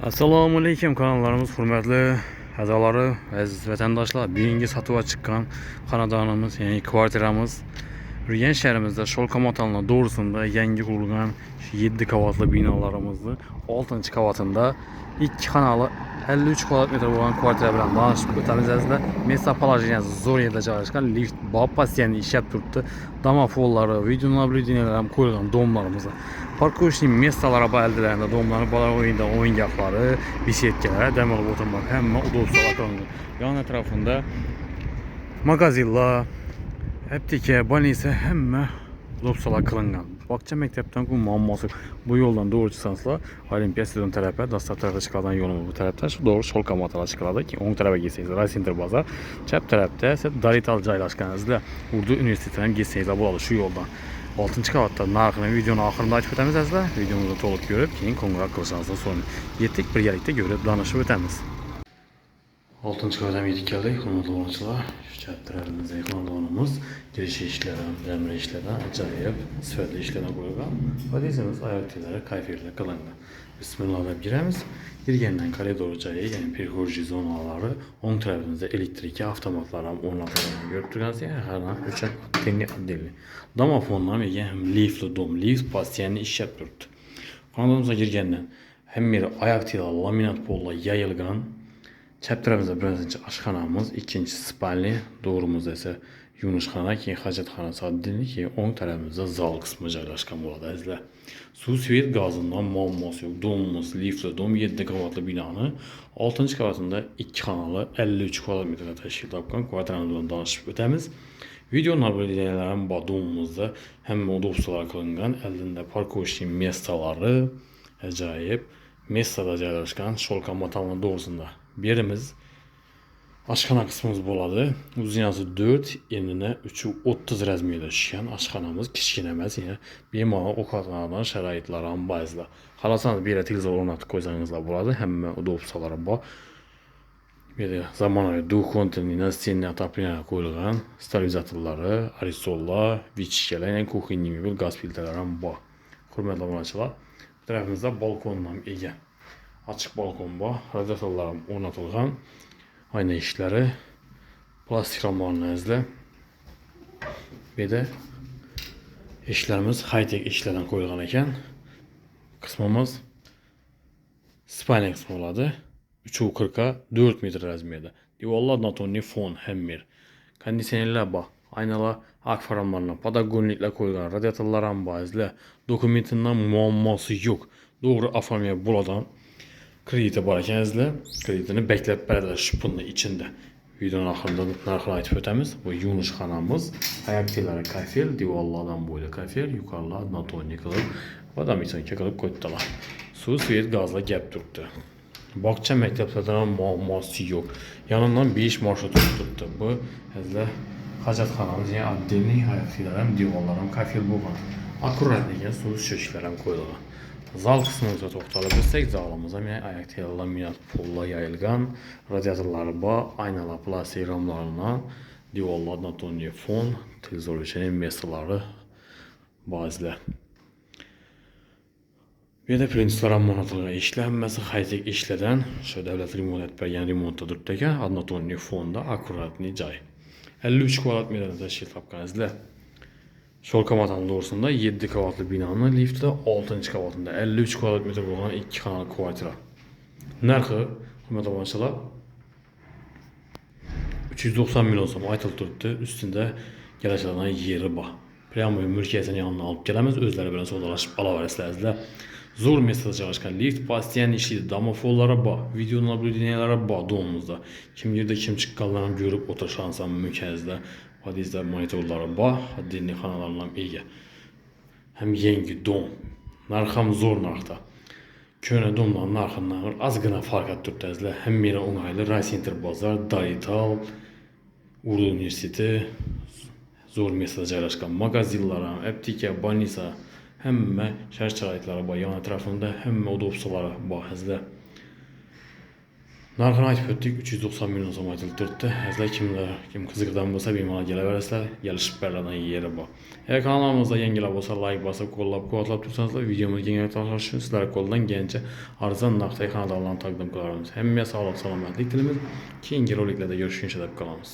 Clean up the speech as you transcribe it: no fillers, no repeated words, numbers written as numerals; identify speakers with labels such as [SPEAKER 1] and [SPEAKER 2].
[SPEAKER 1] Assalomu alaykum kanallarımız hurmatli a'zolari, aziz vatandoshlar. Bugungi sotuvga chiqqan xonadonimiz, ya'ni kvartiramız Urganch shahrimizda Sholkomotalni doğrusunda yangi qurilgan 7 qavatli binolarimizni 6 qavatında 2 xonali 53 kvadrat metr bo'lgan kvartira bilan tanishib o'tamiz azizlar. Mesa положенияsi zo'r yerda joylashgan, lift bor, постоянно ishlab turibdi. Domofonlari, video naблюдениялari ham qo'yilgan domlarimizni. Parkovishning mestalari baldalarında domlarni bolalar o'yingohlari, besedkalar, dam olib o'tirmoq hamma udobstvolar qilingan. Yon atrofida magazinlar, apteka, больница hamma udobstvolar qilingan. Bog'cha maktabdan ku muammosi bu yo'ldan doğru chiqsansizlar, Olimpiya stadion tarafi, dastlab tarafga chiqadigan yo'limiz bu tarafdan shu doğru Sholkomotal chiqiladi. Keyin o'ng tarafga kelsangiz Raycenter bozor, chap tarafda esa Darital joylashganingizda Urdu universitetidan ham kelsangiz bo'ladi shu yo'ldan. 6 qavatda narxini videoni oxirida aytib o'tamiz azizlar. Videomizni to'liq ko'rib, keyin qo'ng'iroq qilishingizni so'rang. Yetdik, birgalikda ko'rib, danishib o'tamiz. 6 qavatga yetib keldik, hurmatli obunachilar. Shu chap tarafimizdagi xonadonimiz girish eshiklari, jamra eshiklari ajoyib sifatli ishlardan qurilgan. Vazifamiz oyoqlari kayfiyatli qilingan. Bismillah deb giramiz. Girgandan koridor joyi, ya'ni перехожий zonalari, o'ng tarafimizda elektrik avtomatlar ham o'rnatilgan. Ko'rib turganingizdek, har bir uchak отдельный. Domofonlar ham liftli dom, lift постоянно ishlab turibdi. Xonadonimizga girgandan hamma yeri oyoq tilar laminat pollar yayilgan. Chap tarafimizda birinchi oshxonamiz, ikkinchi spalni, to'g'rimizda esa yuvishxona, keyin hojatxona soddinlik, keyin o'ng tarafimizda zal qismi joylashgan bo'ladi azizlar. Suv, svet, gazidan muammosi yo'q. Domimiz liftli dom 7 qavatli binoni 6 qavatida 2 xonali 53 kvadrat metrda tashkil topgan kvartiramiz bilan tanishib o'tamiz. Video nabliğlerinden badumumuzda hem udobstvolar qilingan, elde parkovishning mestalari ajoyib mestada joylashgan Sholkomotalni doğrusunda. Birimiz oshxona qismimiz bo'ladi. Uzunasi 4, enini 330 razmerda tushgan oshxonamiz, kichkina emas, ya'ni bemalol ovqatlanadigan sharoitlar ham ba'zida. Xohlasangiz bu yerga televizor o'rnatib qo'ysangizlar bo'ladi, hamma udobstvolari bor. Böyle zamonaviy duxontenli настенный отопление qo'yilgan, sterilizatorlari, aerosollar, vichkalar, yani kuxenniy mebel, gaz filtrlari ham bor. Hurmatli obunachilar, bu tarafimizda balkon ham ega. Ochiq balkon bor, radiatorlar ham o'rnatilgan. Ayna eshiklari, plastik ramlarni izlab. Bu yerda eshiklarimiz high-tech eshiklardan qo'yilgan ekan. Qismimiz spalniya qismi bo'ladi. 340'a 4 metre razmerda. Divarlar natonli fon hemmer. Kondisyonerlar bor. Aynalar akfa ramlarına, padagonliklar qo'yilgan, radiatorlar ham bor. Dokumentidan muammosi yo'q. To'g'ri oformlab bo'ladigan krediti bor ekan azizlar. Kreditini beklab beradilar shu pulning ichida. Videoning oxirida narxini aytib o'tamiz. Bu yuvishxonamiz, oyoqlari kafel, divarlardan bo'yli kafel, yuqorilar natonli qilib, vodomechaniga qilib qo'ydilar. Suv, svet, gazlar gap turibdi. Bog'cha maktablardan muammosi yo'q. Yanından 5 marshrut turibdi. Bu azizlar hojatxonamiz, ya'ni отдельный oyoqlar ham, divarlar ham kafel bo'lgan. Akkurat degan suv shoshlar ham qo'yilgan. Zal qismimizga to'xtalib o'tsak, zalimiz ham ya'ni oyoq laminat pollar yayilgan, radiatorlari bor, aynalar plastik ramlardan, divarlar natonli fon, televizor uchun mesalari bor azizlar. Bu yerda prinsiplar ham o'rnatilgan eshiklar hammasi high-tech eshiklardan, shu davlat remont etib bergan remontda turibdi ekan, однотонный fonda akkuratniy joy. 53 kvadrat metrda tashkil topgan azizlar. Sholkomotalni doğrusunda 7 qavatli binoni liftda 6 qavatida 53 kvadrat metr bo'lgan 2 xonali kvartira. Narxi, hurmatli obunachilar, 390 million so'm aytilib turibdi. Ustida keladigan yeri bor. Prямо mulkiyatini yanına olib kelamiz, o'zlari bilan savdolashib olaverasizlar. Zo'r mesada joylashgan lift, постоянно ishlaydi, domofonlari bor, video naблюдениялari bor domimizda. Kim yerda kim chiqqanlarini ko'rib o'tirishingiz ham mumkin azizlar. Hadizda monitorlari bor, отдельный xonalarni ham ega. Ham yangi dom. Narx ham zo'r narxda. Ko'na domdan narxidan ozgina farq etib turibdi azizlar. Hamma o'ng'ayli Raycenter bozor, Darital, Urdu universiteti, zo'r mesada joylashgan magazinlar ham, apteka, больница, hamma shart-sharoitlari bor. Yon atrofida hamma udobstvolari bor azizlar. Narxını aytib ötdük, 390 milyon so'm aytılib turibdi. Sizlar kim qiziqdan bo'lsa bemalol kelaverasizlar, kelishib beradan yeri bor. Eğer kanalımızda yangilar bo'lsa, like bosib, qo'llab-quvvatlab tursanızlar, videomizni kengaytirib tashlash uchun sizlar qo'ldan kelgancha arzon narxdagi xonadonlarni taqdim qilamiz. Hammaga sog'lik, salomatlik tilamiz. Keyingi roliklarda görüşguncha deb qolamiz.